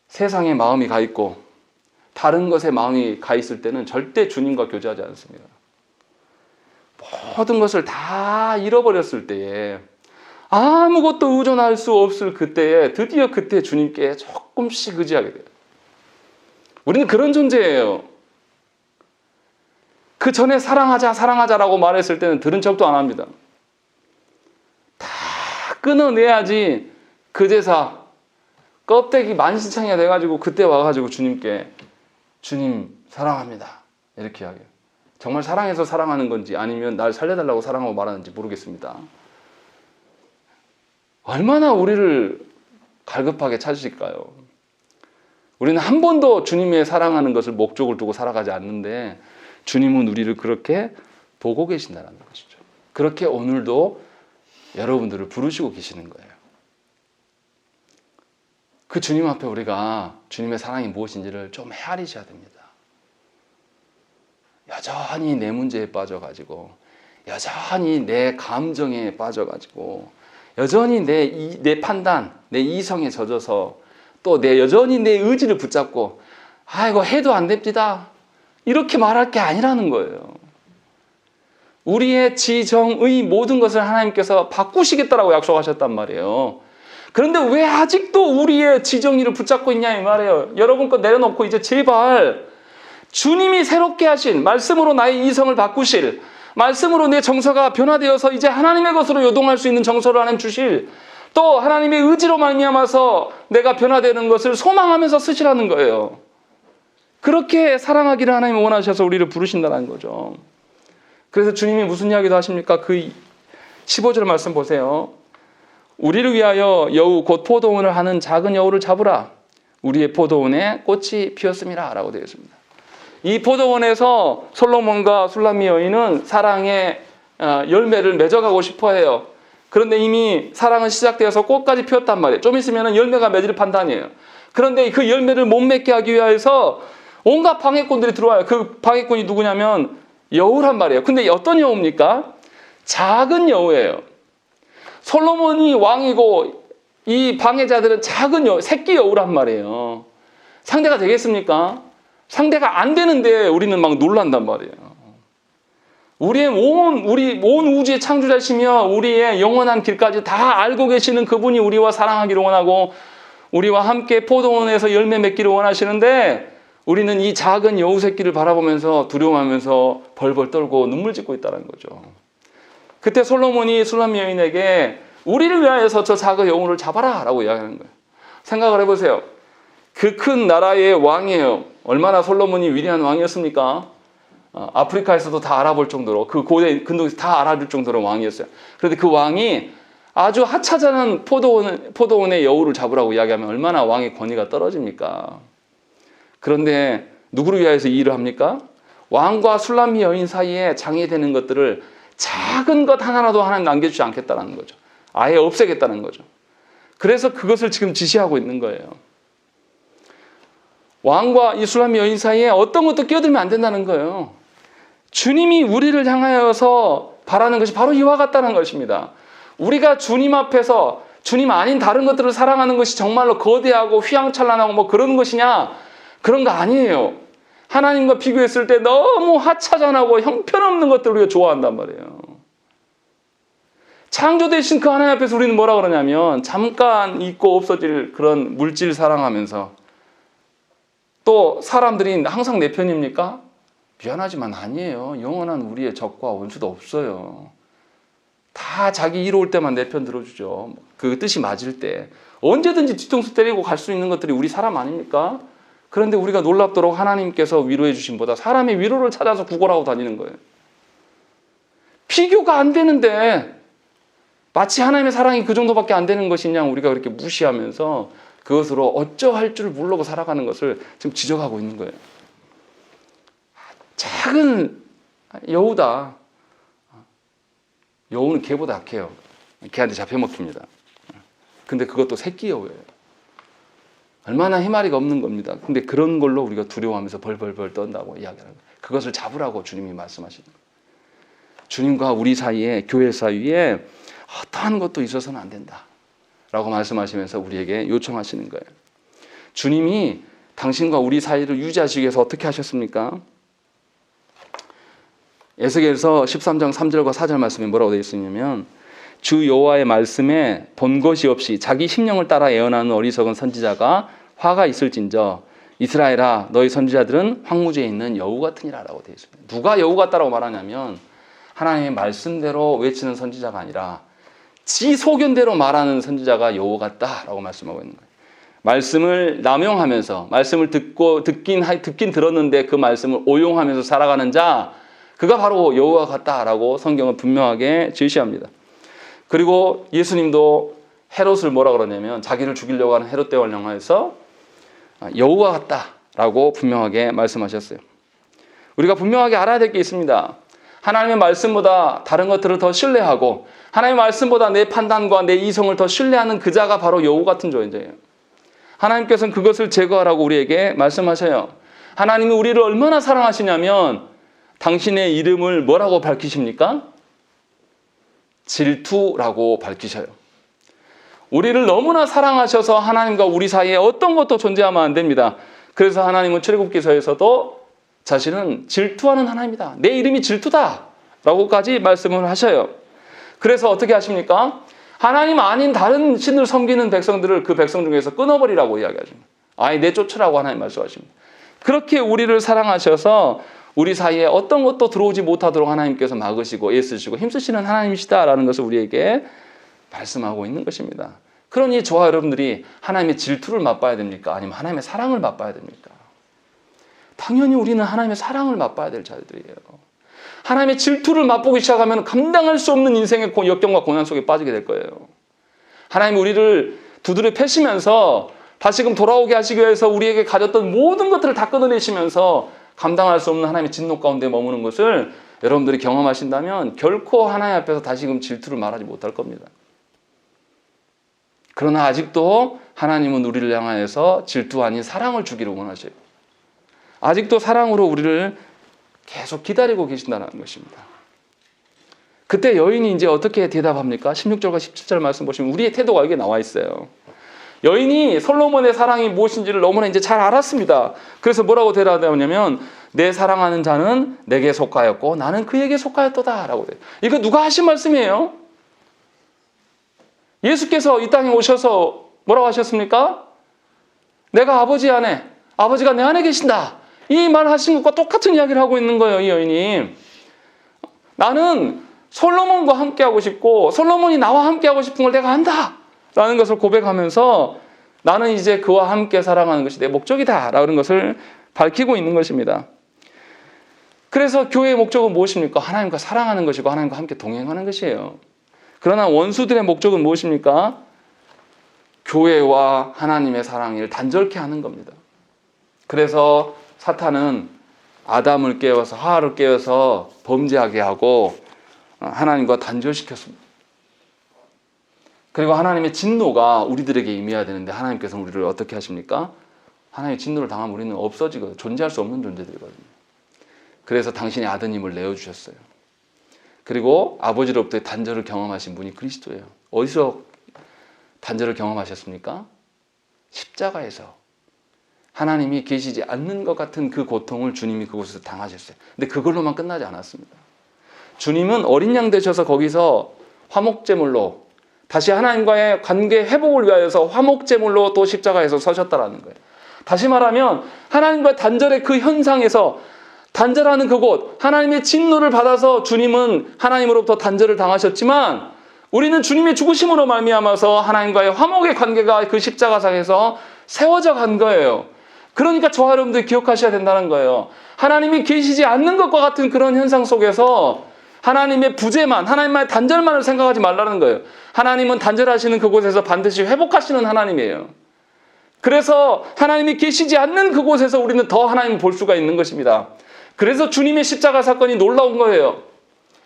세상에 마음이 가 있고 다른 것에 마음이 가 있을 때는 절대 주님과 교제하지 않습니다. 모든 것을 다 잃어버렸을 때에 아무것도 의존할 수 없을 그때에 드디어 그때 주님께 조금씩 의지하게 돼요. 우리는 그런 존재예요. 그 전에 사랑하자라고 말했을 때는 들은 척도 안 합니다. 다 끊어내야지 그제서 껍데기 만신창이가 돼가지고 그때 와가지고 주님께 주님 사랑합니다 이렇게 이야기해요. 정말 사랑해서 사랑하는 건지 아니면 날 살려달라고 사랑하고 말하는지 모르겠습니다. 얼마나 우리를 갈급하게 찾으실까요? 우리는 한 번도 주님의 사랑하는 것을 목적을 두고 살아가지 않는데 주님은 우리를 그렇게 보고 계신다는 것이죠. 그렇게 오늘도 여러분들을 부르시고 계시는 거예요. 그 주님 앞에 우리가 주님의 사랑이 무엇인지를 좀 헤아리셔야 됩니다. 여전히 내 문제에 빠져가지고, 여전히 내 감정에 빠져가지고, 여전히 내 판단, 내 이성에 젖어서, 또 여전히 내 의지를 붙잡고, 이거 해도 안 됩니다, 이렇게 말할 게 아니라는 거예요. 우리의 지정의 모든 것을 하나님께서 바꾸시겠다라고 약속하셨단 말이에요. 그런데 왜 아직도 우리의 지정의를 붙잡고 있냐 이 말이에요. 여러분 거 내려놓고 이제 제발 주님이 새롭게 하신 말씀으로 나의 이성을 바꾸실, 말씀으로 내 정서가 변화되어서 이제 하나님의 것으로 요동할 수 있는 정서를 하나님 주실, 또 하나님의 의지로 말미암아서 내가 변화되는 것을 소망하면서 쓰시라는 거예요. 그렇게 사랑하기를 하나님이 원하셔서 우리를 부르신다는 거죠. 그래서 주님이 무슨 이야기도 하십니까? 그 15절 말씀 보세요. 우리를 위하여 여우 곧 포도원을 하는 작은 여우를 잡으라. 우리의 포도원에 꽃이 피었음이라 라고 되어 있습니다. 이 포도원에서 솔로몬과 술람미 여인은 사랑의 열매를 맺어가고 싶어해요. 그런데 이미 사랑은 시작되어서 꽃까지 피었단 말이에요. 좀 있으면 열매가 맺을 판단이에요. 그런데 그 열매를 못 맺게 하기 위해서 온갖 방해꾼들이 들어와요. 그 방해꾼이 누구냐면 여우란 말이에요. 근데 어떤 여우입니까? 작은 여우예요. 솔로몬이 왕이고 이 방해자들은 작은 여우, 새끼 여우란 말이에요. 상대가 되겠습니까? 상대가 안 되는데 우리는 막 놀란단 말이에요. 우리 온 우주의 창조자시며 우리의 영원한 길까지 다 알고 계시는 그분이 우리와 사랑하기를 원하고 우리와 함께 포도원에서 열매 맺기를 원하시는데 우리는 이 작은 여우 새끼를 바라보면서 두려워하면서 벌벌 떨고 눈물 짓고 있다는 거죠. 그때 솔로몬이 술람미 여인에게 우리를 위하여서 저 작은 여우를 잡아라 라고 이야기하는 거예요. 생각을 해보세요. 그 큰 나라의 왕이에요. 얼마나 솔로몬이 위대한 왕이었습니까? 아프리카에서도 다 알아볼 정도로, 그 고대 근동에서 다 알아줄 정도로 왕이었어요. 그런데 그 왕이 아주 하찮은 포도원의 여우를 잡으라고 이야기하면 얼마나 왕의 권위가 떨어집니까? 그런데 누구를 위하여서 이 일을 합니까? 왕과 술람미 여인 사이에 장애되는 것들을 작은 것 하나라도 하나 남겨주지 않겠다는 거죠. 아예 없애겠다는 거죠. 그래서 그것을 지금 지시하고 있는 거예요. 왕과 이 술람미 여인 사이에 어떤 것도 끼어들면 안 된다는 거예요. 주님이 우리를 향하여서 바라는 것이 바로 이와 같다는 것입니다. 우리가 주님 앞에서 주님 아닌 다른 것들을 사랑하는 것이 정말로 거대하고 휘황찬란하고 뭐 그런 것이냐? 그런 거 아니에요. 하나님과 비교했을 때 너무 하찮은하고 형편없는 것들을 우리가 좋아한단 말이에요. 창조되신 그 하나님 앞에서 우리는 뭐라 그러냐면 잠깐 있고 없어질 그런 물질 사랑하면서, 또 사람들이 항상 내 편입니까? 미안하지만 아니에요. 영원한 우리의 적과 원수도 없어요. 다 자기 이로울 때만 내 편 들어주죠. 그 뜻이 맞을 때 언제든지 뒤통수 때리고 갈 수 있는 것들이 우리 사람 아닙니까? 그런데 우리가 놀랍도록 하나님께서 위로해 주심보다 사람의 위로를 찾아서 구걸하고 다니는 거예요. 비교가 안 되는데 마치 하나님의 사랑이 그 정도밖에 안 되는 것이냐 우리가 그렇게 무시하면서 그것으로 어쩌할 줄 모르고 살아가는 것을 지금 지적하고 있는 거예요. 작은 여우다. 여우는 개보다 약해요. 개한테 잡혀먹힙니다. 근데 그것도 새끼 여우예요. 얼마나 희마리가 없는 겁니다. 근데 그런 걸로 우리가 두려워하면서 벌벌벌 떤다고 이야기하는 거예요. 그것을 잡으라고 주님이 말씀하시는 거예요. 주님과 우리 사이에, 교회 사이에 어떠한 것도 있어서는 안 된다 라고 말씀하시면서 우리에게 요청하시는 거예요. 주님이 당신과 우리 사이를 유지하시기 위해서 어떻게 하셨습니까? 에스겔서 13장 3절과 4절 말씀에 뭐라고 되어 있으냐면 주 여호와의 말씀에 본 것이 없이 자기 심령을 따라 예언하는 어리석은 선지자가 화가 있을진저 이스라엘아 너희 선지자들은 황무지에 있는 여우 같으니라 라고 되어 있습니다. 누가 여우 같다라고 말하냐면 하나님의 말씀대로 외치는 선지자가 아니라 지 소견대로 말하는 선지자가 여우 같다라고 말씀하고 있는 거예요. 말씀을 남용하면서 말씀을 듣긴 들었는데 그 말씀을 오용하면서 살아가는 자, 그가 바로 여우와 같다라고 성경은 분명하게 제시합니다. 그리고 예수님도 헤롯을 뭐라 그러냐면 자기를 죽이려고 하는 헤롯 대왕을 향해서 여우와 같다라고 분명하게 말씀하셨어요. 우리가 분명하게 알아야 될 게 있습니다. 하나님의 말씀보다 다른 것들을 더 신뢰하고 하나님의 말씀보다 내 판단과 내 이성을 더 신뢰하는 그 자가 바로 여우 같은 존재예요. 하나님께서는 그것을 제거하라고 우리에게 말씀하셔요. 하나님이 우리를 얼마나 사랑하시냐면 당신의 이름을 뭐라고 밝히십니까? 질투라고 밝히셔요. 우리를 너무나 사랑하셔서 하나님과 우리 사이에 어떤 것도 존재하면 안 됩니다. 그래서 하나님은 출애굽기서에서도 자신은 질투하는 하나님이다. 내 이름이 질투다 라고까지 말씀을 하셔요. 그래서 어떻게 하십니까? 하나님 아닌 다른 신을 섬기는 백성들을 그 백성 중에서 끊어버리라고 이야기하십니다. 아예 내쫓으라고 하나님 말씀하십니다. 그렇게 우리를 사랑하셔서 우리 사이에 어떤 것도 들어오지 못하도록 하나님께서 막으시고 애쓰시고 힘쓰시는 하나님이시다라는 것을 우리에게 말씀하고 있는 것입니다. 그러니 저와 여러분들이 하나님의 질투를 맛봐야 됩니까? 아니면 하나님의 사랑을 맛봐야 됩니까? 당연히 우리는 하나님의 사랑을 맛봐야 될 자들이에요. 하나님의 질투를 맛보기 시작하면 감당할 수 없는 인생의 역경과 고난 속에 빠지게 될 거예요. 하나님 우리를 두드려 패시면서 다시금 돌아오게 하시기 위해서 우리에게 가졌던 모든 것들을 다 끊어내시면서 감당할 수 없는 하나님의 진노 가운데 머무는 것을 여러분들이 경험하신다면 결코 하나님 앞에서 다시금 질투를 말하지 못할 겁니다. 그러나 아직도 하나님은 우리를 향하여서 질투 아닌 사랑을 주기를 원하셔요. 아직도 사랑으로 우리를 계속 기다리고 계신다는 것입니다. 그때 여인이 이제 어떻게 대답합니까? 16절과 17절 말씀 보시면 우리의 태도가 여기 나와 있어요. 여인이 솔로몬의 사랑이 무엇인지를 너무나 이제 잘 알았습니다. 그래서 뭐라고 대답하냐면 내 사랑하는 자는 내게 속하였고 나는 그에게 속하였도다 라고 돼요. 이거 누가 하신 말씀이에요? 예수께서 이 땅에 오셔서 뭐라고 하셨습니까? 내가 아버지 안에, 아버지가 내 안에 계신다. 이 말 하신 것과 똑같은 이야기를 하고 있는 거예요. 이 여인이. 나는 솔로몬과 함께하고 싶고 솔로몬이 나와 함께하고 싶은 걸 내가 안다 라는 것을 고백하면서 나는 이제 그와 함께 사랑하는 것이 내 목적이다 라는 것을 밝히고 있는 것입니다. 그래서 교회의 목적은 무엇입니까? 하나님과 사랑하는 것이고 하나님과 함께 동행하는 것이에요. 그러나 원수들의 목적은 무엇입니까? 교회와 하나님의 사랑을 단절케 하는 겁니다. 그래서 사탄은 아담을 깨워서 하와를 깨워서 범죄하게 하고 하나님과 단절시켰습니다. 그리고 하나님의 진노가 우리들에게 임해야 되는데 하나님께서 우리를 어떻게 하십니까? 하나님의 진노를 당하면 우리는 없어지고 존재할 수 없는 존재들이거든요. 그래서 당신의 아드님을 내어주셨어요. 그리고 아버지로부터의 단절을 경험하신 분이 그리스도예요. 어디서 단절을 경험하셨습니까? 십자가에서. 하나님이 계시지 않는 것 같은 그 고통을 주님이 그곳에서 당하셨어요. 근데 그걸로만 끝나지 않았습니다. 주님은 어린 양 되셔서 거기서 화목제물로 다시 하나님과의 관계 회복을 위하여서 화목제물로 또 십자가에서 서셨다라는 거예요. 다시 말하면 하나님과 단절의 그 현상에서 단절하는 그곳, 하나님의 진노를 받아서 주님은 하나님으로부터 단절을 당하셨지만 우리는 주님의 죽으심으로 말미암아서 하나님과의 화목의 관계가 그 십자가상에서 세워져 간 거예요. 그러니까 저와 여러분들 기억하셔야 된다는 거예요. 하나님이 계시지 않는 것과 같은 그런 현상 속에서 하나님의 부재만, 하나님만의 단절만을 생각하지 말라는 거예요. 하나님은 단절하시는 그곳에서 반드시 회복하시는 하나님이에요. 그래서 하나님이 계시지 않는 그곳에서 우리는 더 하나님을 볼 수가 있는 것입니다. 그래서 주님의 십자가 사건이 놀라운 거예요.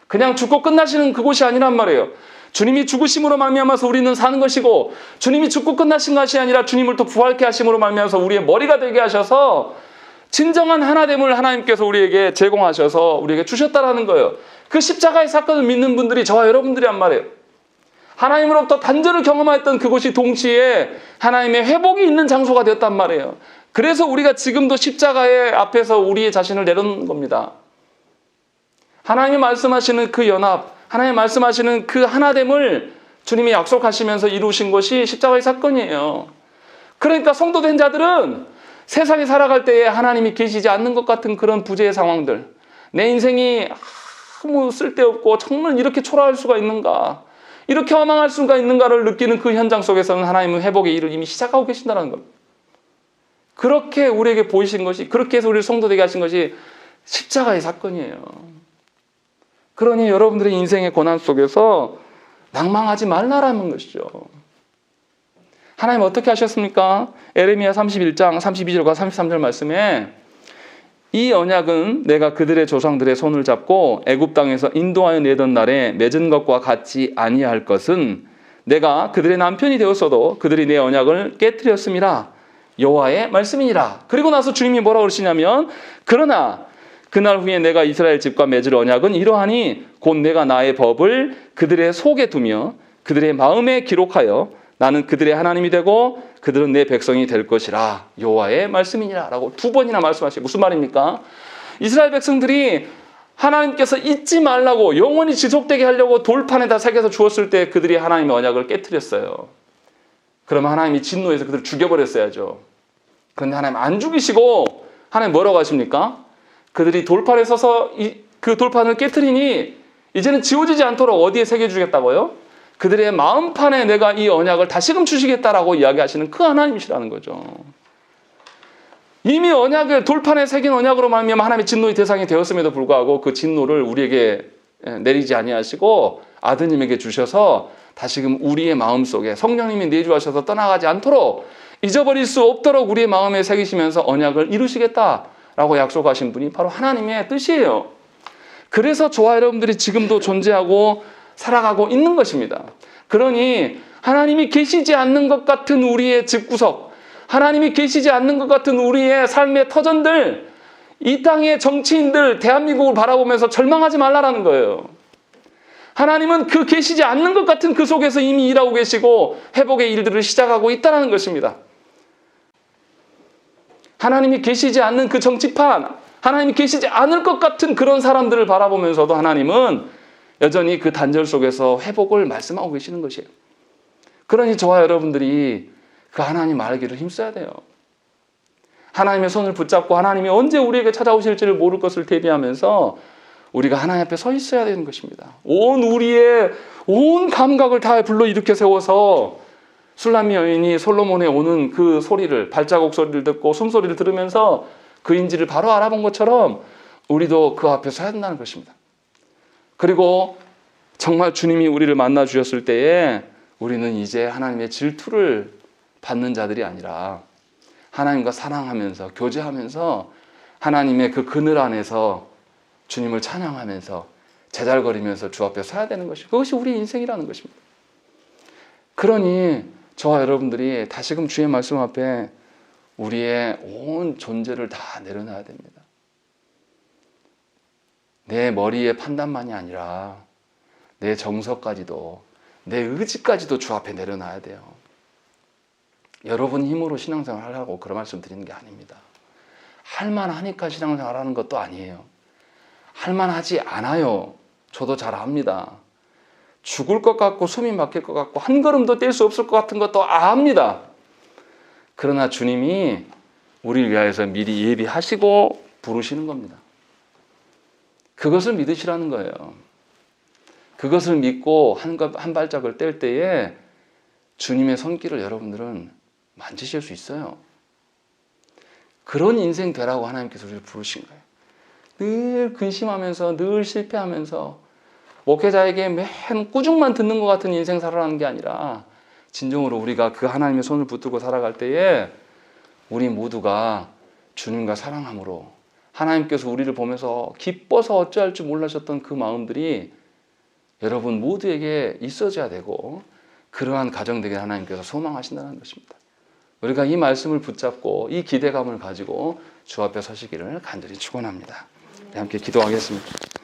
그냥 죽고 끝나시는 그곳이 아니란 말이에요. 주님이 죽으심으로 말미암아서 우리는 사는 것이고 주님이 죽고 끝나신 것이 아니라 주님을 또 부활케 하심으로 말미암아서 우리의 머리가 되게 하셔서 진정한 하나됨을 하나님께서 우리에게 제공하셔서 우리에게 주셨다라는 거예요. 그 십자가의 사건을 믿는 분들이 저와 여러분들이란 말이에요. 하나님으로부터 단절을 경험했던 그곳이 동시에 하나님의 회복이 있는 장소가 되었단 말이에요. 그래서 우리가 지금도 십자가의 앞에서 우리의 자신을 내놓는 겁니다. 하나님이 말씀하시는 그 연합, 하나님이 말씀하시는 그 하나됨을 주님이 약속하시면서 이루신 것이 십자가의 사건이에요. 그러니까 성도된 자들은 세상에 살아갈 때에 하나님이 계시지 않는 것 같은 그런 부재의 상황들, 내 인생이 아무 쓸데없고 정말 이렇게 초라할 수가 있는가, 이렇게 허망할 수가 있는가를 느끼는 그 현장 속에서는 하나님은 회복의 일을 이미 시작하고 계신다는 겁니다. 그렇게 우리에게 보이신 것이, 그렇게 해서 우리를 성도되게 하신 것이 십자가의 사건이에요. 그러니 여러분들의 인생의 고난 속에서 낭망하지 말라라는 것이죠. 하나님 어떻게 하셨습니까? 에레미야 31장 32절과 33절 말씀에 이 언약은 내가 그들의 조상들의 손을 잡고 애굽 땅에서 인도하여 내던 날에 맺은 것과 같지 아니할 것은 내가 그들의 남편이 되었어도 그들이 내 언약을 깨뜨렸음이라 여호와의 말씀이니라. 그리고 나서 주님이 뭐라고 그러시냐면 그러나 그날 후에 내가 이스라엘 집과 맺을 언약은 이러하니 곧 내가 나의 법을 그들의 속에 두며 그들의 마음에 기록하여 나는 그들의 하나님이 되고 그들은 내 백성이 될 것이라 여호와의 말씀이니라 라고 2번이나 말씀하시고 무슨 말입니까? 이스라엘 백성들이 하나님께서 잊지 말라고 영원히 지속되게 하려고 돌판에다 새겨서 주었을 때 그들이 하나님의 언약을 깨뜨렸어요. 그러면 하나님이 진노해서 그들을 죽여버렸어야죠. 그런데 하나님 안 죽이시고 하나님 뭐라고 하십니까? 그들이 돌판에 서서 그 돌판을 깨뜨리니 이제는 지워지지 않도록 어디에 새겨주겠다고요? 그들의 마음판에 내가 이 언약을 다시금 주시겠다라고 이야기하시는 그 하나님이시라는 거죠. 이미 언약을 돌판에 새긴 언약으로 말미암아 하나님의 진노의 대상이 되었음에도 불구하고 그 진노를 우리에게 내리지 아니하시고 아드님에게 주셔서 다시금 우리의 마음속에 성령님이 내주하셔서 떠나가지 않도록 잊어버릴 수 없도록 우리의 마음에 새기시면서 언약을 이루시겠다라고 약속하신 분이 바로 하나님의 뜻이에요. 그래서 저와 여러분들이 지금도 존재하고 살아가고 있는 것입니다. 그러니 하나님이 계시지 않는 것 같은 우리의 집구석, 하나님이 계시지 않는 것 같은 우리의 삶의 터전들, 이 땅의 정치인들, 대한민국을 바라보면서 절망하지 말라라는 거예요. 하나님은 그 계시지 않는 것 같은 그 속에서 이미 일하고 계시고 회복의 일들을 시작하고 있다는 것입니다. 하나님이 계시지 않는 그 정치판, 하나님이 계시지 않을 것 같은 그런 사람들을 바라보면서도 하나님은 여전히 그 단절 속에서 회복을 말씀하고 계시는 것이에요. 그러니 저와 여러분들이 그 하나님 알기를 힘써야 돼요. 하나님의 손을 붙잡고 하나님이 언제 우리에게 찾아오실지를 모를 것을 대비하면서 우리가 하나님 앞에 서 있어야 되는 것입니다. 우리의 온 감각을 다 불러일으켜 세워서 술람미 여인이 솔로몬에 오는 그 소리를, 발자국 소리를 듣고 숨소리를 들으면서 그인지를 바로 알아본 것처럼 우리도 그 앞에 서야 된다는 것입니다. 그리고 정말 주님이 우리를 만나 주셨을 때에 우리는 이제 하나님의 질투를 받는 자들이 아니라 하나님과 사랑하면서 교제하면서 하나님의 그 그늘 안에서 주님을 찬양하면서 제잘거리면서 주 앞에 서야 되는 것이 그것이 우리의 인생이라는 것입니다. 그러니 저와 여러분들이 다시금 주의 말씀 앞에 우리의 온 존재를 다 내려놔야 됩니다. 내 머리의 판단만이 아니라 내 정서까지도 내 의지까지도 주 앞에 내려놔야 돼요. 여러분 힘으로 신앙생활 하려고 그런 말씀 드리는 게 아닙니다. 할만하니까 신앙생활 하는 것도 아니에요. 할만하지 않아요. 저도 잘 압니다. 죽을 것 같고 숨이 막힐 것 같고 한 걸음도 뗄 수 없을 것 같은 것도 압니다. 그러나 주님이 우리를 위하여서 미리 예비하시고 부르시는 겁니다. 그것을 믿으시라는 거예요. 그것을 믿고 한 발짝을 뗄 때에 주님의 손길을 여러분들은 만지실 수 있어요. 그런 인생 되라고 하나님께서 우리를 부르신 거예요. 늘 근심하면서 늘 실패하면서 목회자에게 맨 꾸중만 듣는 것 같은 인생 살아가는 게 아니라 진정으로 우리가 그 하나님의 손을 붙들고 살아갈 때에 우리 모두가 주님과 사랑함으로 하나님께서 우리를 보면서 기뻐서 어찌할 줄 몰라셨던 그 마음들이 여러분 모두에게 있어져야 되고 그러한 가정 되게 하나님께서 소망하신다는 것입니다. 우리가 이 말씀을 붙잡고 이 기대감을 가지고 주 앞에 서시기를 간절히 축원합니다. 함께 기도하겠습니다.